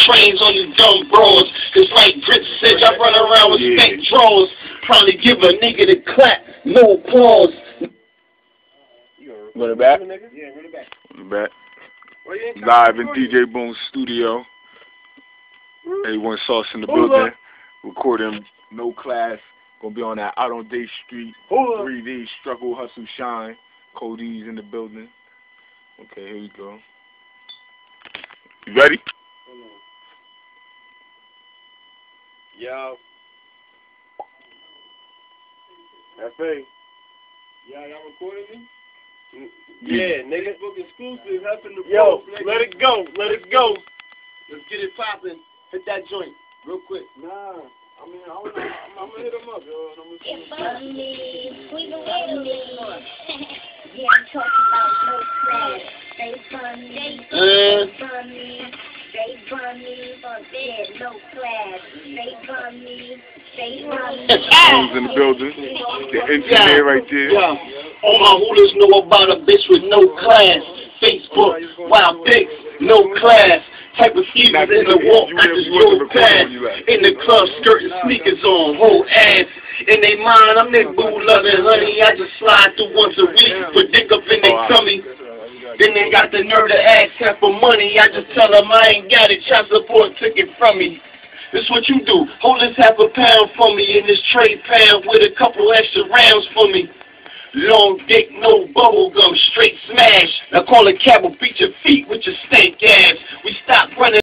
trains on you dumb bros. Cause like Grit said, I run around with stank drawers. Probably give a nigga the clap, no applause. Run it back? Yeah, run it back. Run it back. Live in DJ Boom's studio. A1 Sauce in the building. Recording No Class. Gonna be on that Out on Day Street. 3D Struggle, Hustle, Shine. Cody's in the building. Okay, here we go. You ready? Yo. F.A. Y'all recording me? Yeah, nigga. Facebook exclusive, helping the yo, let it go, let it go. Let's get it popping. Hit that joint real quick. Nah, I mean, I'm gonna hit him up, yo. It's funny, we the way. Yeah, I'm talking about no class. They funny, they funny, but they're no class. They funny. Who's in the building? The engineer right there. Yeah. All my hooders know about a bitch with no class. Facebook, wild pics, no class. Type of schemers in the walk, I just drove past. In the club, skirting sneakers on, whole ass. In they mind, I'm that boo loving honey. I just slide through once a week, put dick up in their tummy. Then they got the nerve to ask her for money. I just tell them I ain't got it, child support took it from me. This what you do, hold this half a pound for me in this trade pound with a couple extra rounds for me. Long dick, no bubble gum, straight smash. Now call a cab or beat your feet with your stank ass. We stop running.